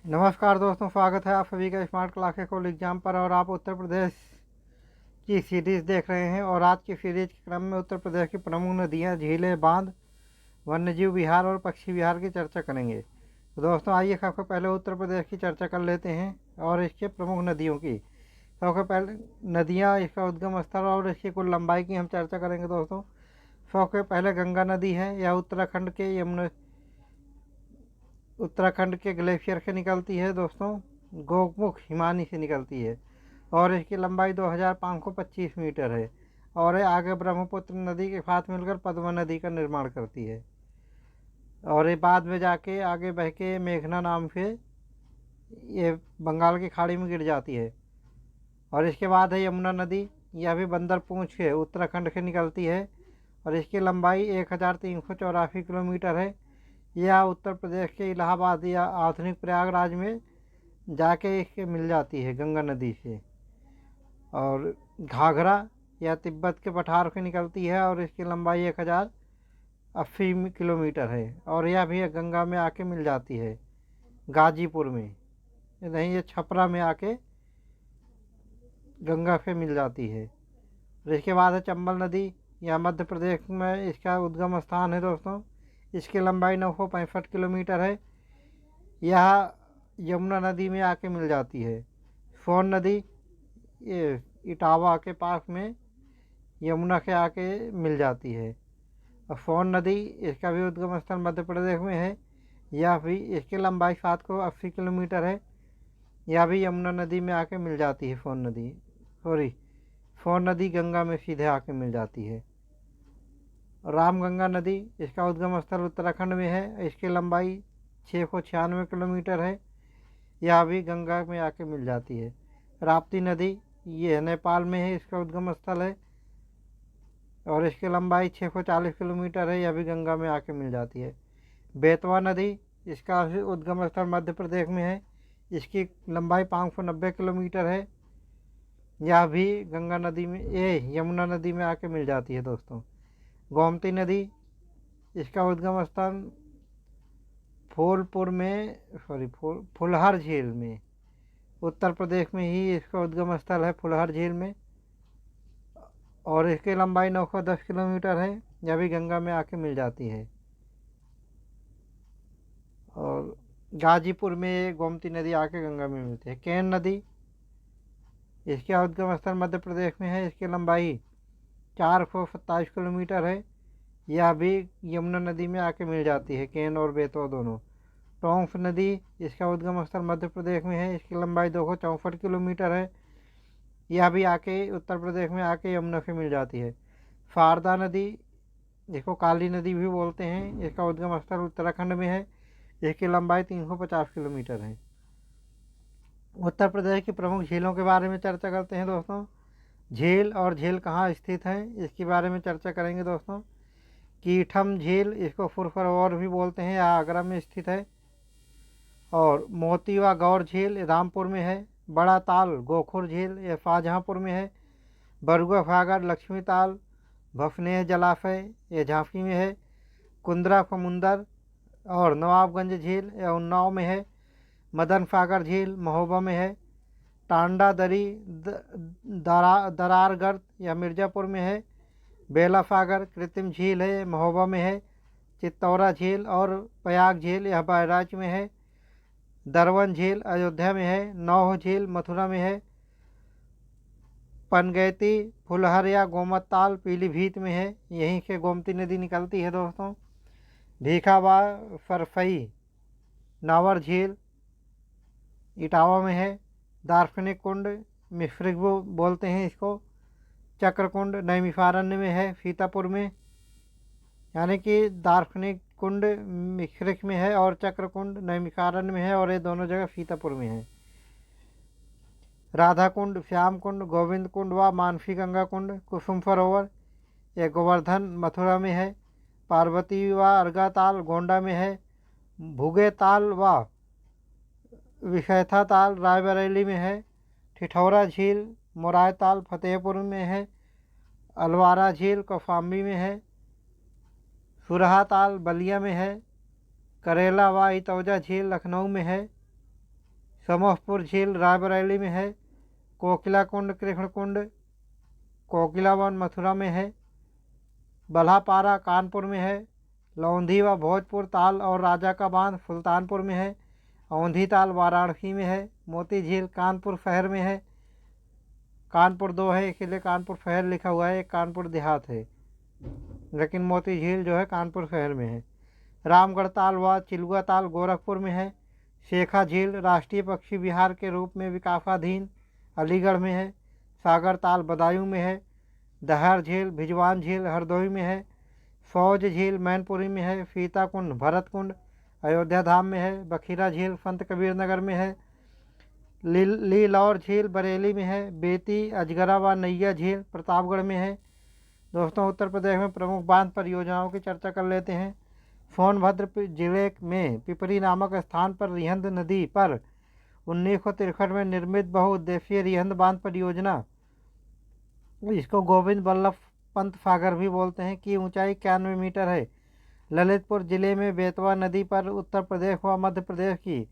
नमस्कार दोस्तों, स्वागत है आप सभी का स्मार्ट क्लासेस कॉल एग्जाम पर। और आप उत्तर प्रदेश की सीरीज़ देख रहे हैं। और आज की सीरीज के क्रम में उत्तर प्रदेश की प्रमुख नदियां, झीलें, बांध, वन्यजीव विहार और पक्षी विहार की चर्चा करेंगे। तो दोस्तों आइए सबसे पहले उत्तर प्रदेश की चर्चा कर लेते हैं और इसके प्रमुख नदियों की। सबसे पहले नदियाँ, इसका उद्गम स्थल और इसकी कुल लंबाई की हम चर्चा करेंगे दोस्तों। सबसे पहले गंगा नदी है। यह उत्तराखंड के ग्लेशियर से निकलती है दोस्तों। गोमुख हिमानी से निकलती है और इसकी लंबाई 2525 मीटर है। और ये आगे ब्रह्मपुत्र नदी के साथ मिलकर पद्मा नदी का निर्माण करती है। और ये बाद में जाके आगे बह के मेघना नाम से ये बंगाल की खाड़ी में गिर जाती है। और इसके बाद है यमुना नदी। यह भी बंदर पूंछ के उत्तराखंड से निकलती है और इसकी लंबाई 1384 किलोमीटर है। यह उत्तर प्रदेश के इलाहाबाद या आधुनिक प्रयागराज में जाके इसके मिल जाती है गंगा नदी से। और घाघरा या तिब्बत के पठार से निकलती है और इसकी लंबाई 1080 किलोमीटर है। और यह भी गंगा में आके मिल जाती है गाजीपुर में, नहीं, ये छपरा में आके गंगा से मिल जाती है। और इसके बाद है चंबल नदी। यह मध्य प्रदेश में इसका उद्गम स्थान है दोस्तों। इसकी लंबाई 965 किलोमीटर है। यह यमुना नदी में आके मिल जाती है। सोन नदी ये इटावा के पास में यमुना के आके मिल जाती है। और सोन नदी, इसका भी उद्गम स्थल मध्य प्रदेश में है। यह भी, इसकी लंबाई 780 किलोमीटर है। यह भी यमुना नदी में आके मिल जाती है। सोन नदी गंगा में सीधे आके मिल जाती है। रामगंगा नदी, इसका उद्गम स्थल उत्तराखंड में है। इसकी लंबाई 696 किलोमीटर है। यह भी गंगा में आके मिल जाती है। राप्ती नदी, ये नेपाल में है, इसका उद्गम स्थल है और इसकी लंबाई 640 किलोमीटर है। यह भी गंगा में आके मिल जाती है। बेतवा नदी, इसका उद्गम स्थल मध्य प्रदेश में है। इसकी लंबाई 590 किलोमीटर है। यह भी गंगा नदी में, यमुना नदी में आके मिल जाती है दोस्तों। गोमती नदी, इसका उद्गम स्थान फुलहर झील में, उत्तर प्रदेश में ही इसका उद्गम स्थल है, फुलहर झील में। और इसकी लंबाई 910 किलोमीटर है। यह भी गंगा में आके मिल जाती है। और गाजीपुर में गोमती नदी आके गंगा में मिलती है। केन नदी, इसका उद्गम स्थल मध्य प्रदेश में है। इसकी लंबाई 427 किलोमीटर है। यह भी यमुना नदी में आके मिल जाती है, केन और बेतवा दोनों। टोंक नदी, इसका उद्गम स्थल मध्य प्रदेश में है। इसकी लंबाई 264 किलोमीटर है। यह भी आके उत्तर प्रदेश में आके यमुना से मिल जाती है। शारदा नदी, इसको काली नदी भी बोलते हैं, इसका उद्गम स्थल उत्तराखंड में है। इसकी लंबाई 350 किलोमीटर है। उत्तर प्रदेश की प्रमुख झीलों के बारे में चर्चा करते हैं दोस्तों। झील और झील कहाँ स्थित है, इसके बारे में चर्चा करेंगे दोस्तों। कीठम झील, इसको फुरफुरौर भी बोलते हैं, यह आगरा में स्थित है। और मोती व गौर झील रामपुर में है। बड़ा ताल गोखुर झील, यह शाहजहाँपुर में है। बरुआ सागर लक्ष्मी ताल भफनेह जलाशय, यह झांसी में है। कुंद्रा समुंदर और नवाबगंज झील, यह उन्नाव में है। मदन सागर झील महोबा में है। टांडा दरी दरारगढ़, यह मिर्ज़ापुर में है। बेला सागर कृत्रिम झील है, महोबा में है। चित्तौरा झील और प्रयाग झील, यह बहराइच में है। दरवन झील अयोध्या में है। नौह झील मथुरा में है। पनगैती फुलहर या गोमत ताल पीलीभीत में है, यहीं से गोमती नदी निकलती है दोस्तों। भीखावा सरफई नावर झील इटावा में है। दार्शनिक कुंड मिश्रिक बोलते हैं इसको, चक्रकुंड नैमिषारण्य में है, सीतापुर में। यानी कि दार्शनिक कुंड मिश्रिक में है और चक्रकुंड नैमिषारण्य में है, और ये दोनों जगह सीतापुर में है। राधा कुंड, श्याम कुंड, गोविंद कुंड व मानसी गंगा कुंड, कुसुम सरोवर, यह गोवर्धन मथुरा में है। पार्वती व अर्गा ताल गोंडा में है। भुगे ताल व विशैथा ताल रायबरेली में है। ठिठौरा झील मोराय ताल फतेहपुर में है। अलवारा झील कौशाम्बी में है। सुरहा ताल बलिया में है। करेला व इतौजा झील लखनऊ में है। समोहपुर झील रायबरेली में है। कोकिला कुंड कृष्ण कुंड कोकिला वन मथुरा में है। बल्हापारा कानपुर में है। लौंधी व भोजपुर ताल और राजा का बांध सुल्तानपुर में है। औंधी ताल वाराणसी में है। मोती झील कानपुर शहर में है। कानपुर दो है, इसीलिए कानपुर शहर लिखा हुआ है, एक कानपुर देहात है, लेकिन मोती झील जो है कानपुर शहर में है। रामगढ़ ताल व चिलुआ ताल गोरखपुर में है। शेखा झील राष्ट्रीय पक्षी विहार के रूप में विकासाधीन अलीगढ़ में है। सागर ताल बदायूं में है। दहर झील भिजवान झील हरदोई में है। फौज झील मैनपुरी में है। सीता कुंड भरत कुंड अयोध्या धाम में है। बखीरा झील संत कबीर नगर में है। लीलौर झील बरेली में है। बेती अजगरा व नैया झील प्रतापगढ़ में है। दोस्तों, उत्तर प्रदेश में प्रमुख बांध परियोजनाओं की चर्चा कर लेते हैं। सोनभद्र जिले में पिपरी नामक स्थान पर रिहंद नदी पर 1963 में निर्मित बहुउद्देशीय रिहंद बांध परियोजना, इसको गोविंद बल्लभ पंत सागर भी बोलते हैं, की ऊंचाई 91 मीटर है। ललितपुर जिले में बेतवा नदी पर उत्तर प्रदेश व मध्य प्रदेश की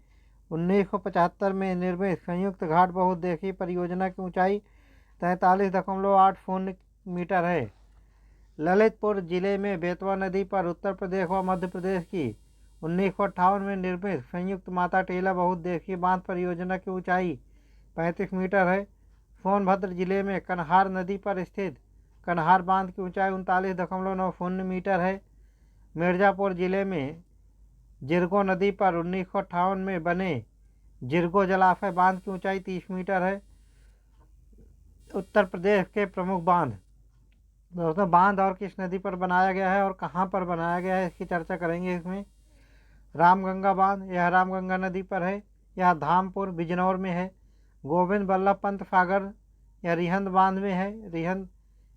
1975 में निर्मित संयुक्त घाट बहुउद्देशीय परियोजना की ऊंचाई 43.80 मीटर है। ललितपुर जिले में बेतवा नदी पर उत्तर प्रदेश व मध्य प्रदेश की 1958 में निर्मित संयुक्त माता टेला बहुउद्देशीय बांध परियोजना की ऊंचाई 35 मीटर है। सोनभद्र जिले में कन्हार नदी पर स्थित कन्हार बांध की ऊंचाई 39.90 मीटर है। मिर्ज़ापुर जिले में जिरगो नदी पर 1958 में बने जिरगो जलाशय बांध की ऊंचाई 30 मीटर है। उत्तर प्रदेश के प्रमुख बांध, दोस्तों बांध और किस नदी पर बनाया गया है और कहाँ पर बनाया गया है, इसकी चर्चा करेंगे इसमें। रामगंगा बांध, यह रामगंगा नदी पर है, यह धामपुर बिजनौर में है। गोविंद बल्लभ पंत सागर, यह रिहंद बांध में है,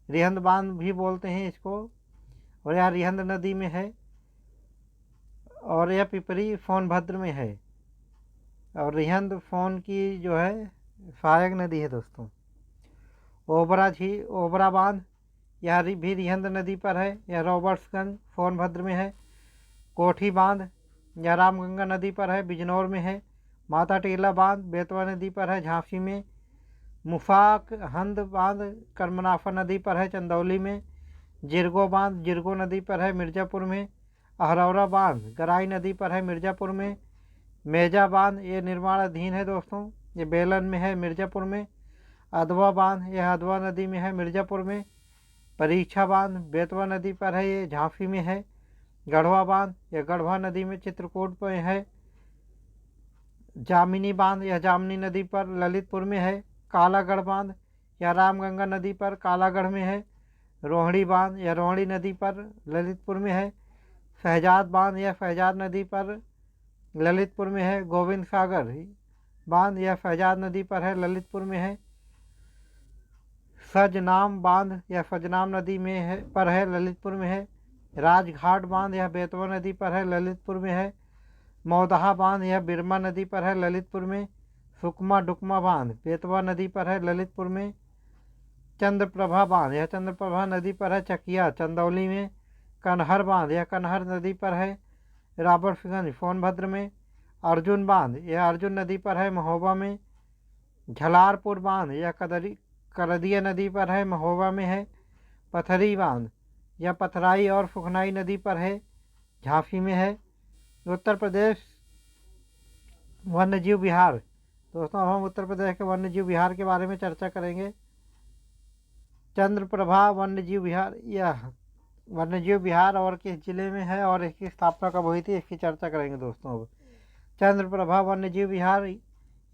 रिहंद बांध भी बोलते हैं इसको, और यह रिहंद नदी में है, और यह पिपरी सोनभद्र में है, और रिहंद सोन की जो है सहायक नदी है। दोस्तों, ओबरा बांध, यह भी रिहंद नदी पर है, यह रॉबर्ट्सगंज सोनभद्र में है। कोठी बांध, यह रामगंगा नदी पर है, बिजनौर में है। माता टेला बांध बेतवा नदी पर है, झांसी में। मुफाक हंद बांध कर्मनाफा नदी पर है, चंदौली में। जिरगो बांध जिरगो नदी पर है, मिर्ज़ापुर में। अहरौरा बांध गराई नदी पर है, मिर्ज़ापुर में। मेजा बांध ये निर्माणाधीन है दोस्तों, ये बेलन में है, मिर्ज़ापुर में। अधवा बांध यह अधवा नदी में है, मिर्ज़ापुर में। परीक्षा बांध बेतवा नदी पर है, ये झांसी में है। गढ़वा बांध यह गढ़वा नदी में चित्रकूट में है। जामिनी बांध यह जामनी नदी पर ललितपुर में है। कालागढ़ बांध यह रामगंगा नदी पर कालागढ़ में है। रोहिणी बांध यह रोहिणी नदी पर ललितपुर में है। शहजाद बांध यह शहजाद नदी पर ललितपुर में है। गोविंद सागर बांध यह शहजाद नदी पर है, ललितपुर में है। सजनाम बांध यह सजनाम नदी में है पर है, ललितपुर में है। राजघाट बांध यह बेतवा नदी पर है, ललितपुर में है। मौदहा बांध यह बिरमा नदी पर है, ललितपुर में। सुकमा डुकमा बांध बेतवा नदी पर है, ललितपुर में। चंद्रप्रभा बांध यह चंद्रप्रभा नदी पर है, चकिया चंदौली में। कनहर बांध यह कनहर नदी पर है, रॉबर्ट्सगंज सोनभद्र में। अर्जुन बांध यह अर्जुन नदी पर है, महोबा में। झलारपुर बांध यह करदिया नदी पर है, महोबा में है। पथरी बांध यह पथराई और सुखनाई नदी पर है, झांसी में है। उत्तर प्रदेश वन्यजीव विहार, दोस्तों अब हम उत्तर प्रदेश के वन्यजीव विहार के बारे में चर्चा करेंगे। चंद्रप्रभा वन्यजीव विहार, यह वन्यजीव विहार और किस जिले में है और इसकी स्थापना कब हुई थी, इसकी चर्चा करेंगे दोस्तों। अब चंद्रप्रभा वन्यजीव विहार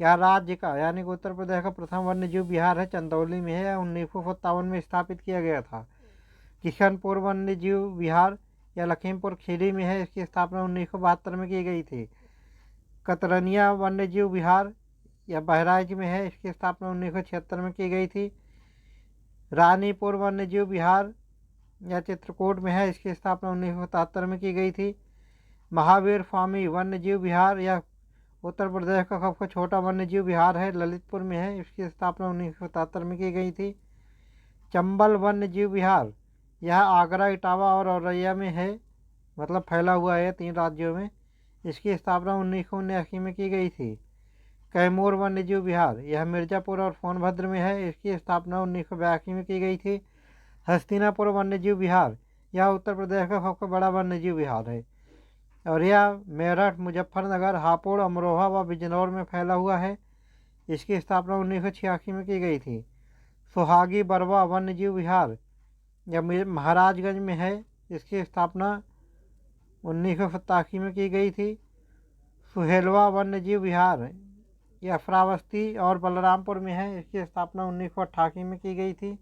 यह राज्य का यानी कि उत्तर प्रदेश का प्रथम वन्यजीव विहार है, चंदौली में है। 1957 में स्थापित किया गया था। किशनपुर वन्यजीव विहार यह लखीमपुर खीरी में है, इसकी स्थापना 1972 में की गई थी। कतरनिया वन्यजीव विहार यह बहराइच में है, इसकी स्थापना 1976 में की गई थी। रानीपुर वन्यजीव विहार यह चित्रकूट में है, इसकी स्थापना 1977 में की गई थी। महावीर स्वामी वन्यजीव विहार यह उत्तर प्रदेश का सबसे छोटा वन्यजीव विहार है, ललितपुर में है, इसकी स्थापना 1977 में की गई थी। चंबल वन्यजीव विहार यह आगरा, इटावा और औरैया में है, मतलब फैला हुआ है 3 राज्यों में। इसकी स्थापना 1979 में की गई थी। कैमूर वन्यजीव विहार, यह मिर्ज़ापुर और सोनभद्र में है। इसकी स्थापना 1982 में की गई थी। हस्तिनापुर वन्यजीव विहार, यह उत्तर प्रदेश का सबसे बड़ा वन्यजीव विहार है और यह मेरठ, मुजफ्फरनगर, हापुड़, अमरोहा व बिजनौर में फैला हुआ है। इसकी स्थापना 1986 में की गई थी। सुहागी बरवा वन्यजीव विहार, यह महाराजगंज में है। इसकी स्थापना 1987 में की गई थी। सुहेलवा वन्यजीव विहार, यह श्रावस्ती और बलरामपुर में है। इसकी स्थापना 1988 में की गई थी।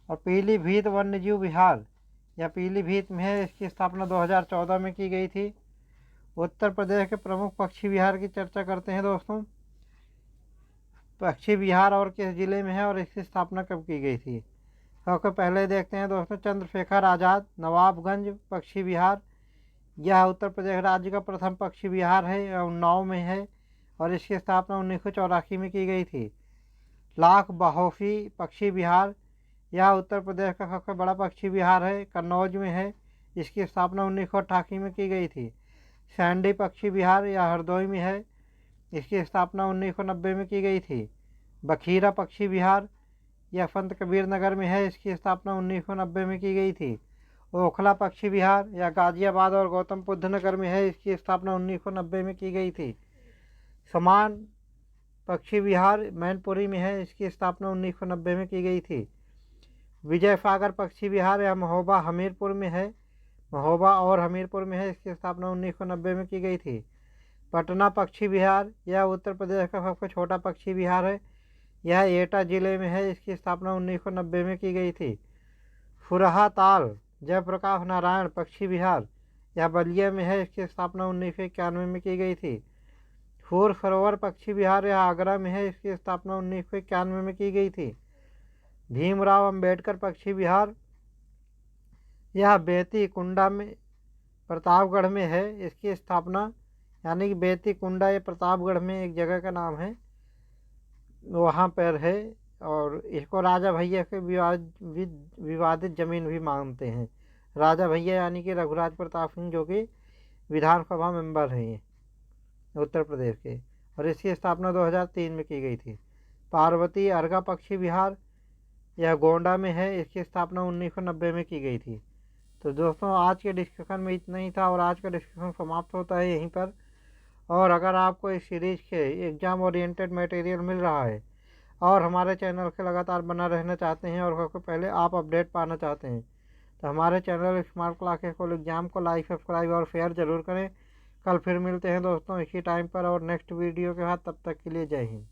और पीलीभीत वन्यजीव विहार, यह पीलीभीत में है। इसकी स्थापना 2014 में की गई थी। उत्तर प्रदेश के प्रमुख पक्षी विहार की चर्चा करते हैं दोस्तों। पक्षी विहार और किस जिले में है और इसकी स्थापना कब की गई थी। सबसे पहले देखते हैं दोस्तों चंद्रशेखर आज़ाद नवाबगंज पक्षी विहार, यह उत्तर प्रदेश राज्य का प्रथम पक्षी विहार है। यह उन्नाव में है और इसकी स्थापना 1984 में की गई थी। लाख बहोसी पक्षी विहार, यह उत्तर प्रदेश का सबसे बड़ा पक्षी विहार है, कन्नौज में है। इसकी स्थापना 1988 में की गई थी। सैंडी पक्षी विहार, यह हरदोई में है। इसकी स्थापना 1990 में की गई थी। बखीरा पक्षी विहार, यह संत कबीर नगर में है। इसकी स्थापना 1990 में की गई थी। ओखला पक्षी विहार, यह गाजियाबाद और गौतम बुद्ध नगर में है। इसकी स्थापना 1990 में की गई थी। समान पक्षी विहार मैनपुरी में है। इसकी स्थापना 1990 में की गई थी। विजय सागर पक्षी विहार, यह महोबा हमीरपुर में है। महोबा और हमीरपुर में है। इसकी स्थापना 1990 में की गई थी। पटना पक्षी विहार, यह उत्तर प्रदेश का सबसे छोटा पक्षी विहार है। यह एटा जिले में है। इसकी स्थापना 1990 में की गई थी। फुरहा ताल जयप्रकाश नारायण पक्षी विहार, यह बलिया में है। इसकी स्थापना 1991 में की गई थी। फूर सरोवर पक्षी विहार, यह आगरा में है। इसकी स्थापना 1991 में की गई थी। भीमराव अंबेडकर पक्षी विहार, यह बेती कुंडा में प्रतापगढ़ में है। इसकी स्थापना यानी कि बेती कुंडा ये प्रतापगढ़ में एक जगह का नाम है, वहाँ पर है। और इसको राजा भैया के विवादित ज़मीन भी मानते हैं। राजा भैया यानी कि रघुराज प्रताप सिंह जो कि विधानसभा मेंबर हैं उत्तर प्रदेश के, और इसकी स्थापना 2003 में की गई थी। पार्वती अर्गा पक्षी विहार, यह गोंडा में है। इसकी स्थापना 1990 में की गई थी। तो दोस्तों आज के डिस्कशन में इतना ही था और आज का डिस्कशन समाप्त होता है यहीं पर। और अगर आपको इस सीरीज़ के एग्ज़ाम ओरिएंटेड मटेरियल मिल रहा है और हमारे चैनल के लगातार बना रहना चाहते हैं और सबसे पहले आप अपडेट पाना चाहते हैं तो हमारे चैनल स्मार्ट क्लासेस को एग्ज़ाम को लाइक, सब्सक्राइब और शेयर ज़रूर करें। कल फिर मिलते हैं दोस्तों इसी टाइम पर और नेक्स्ट वीडियो के साथ। तब तक के लिए जय हिंद।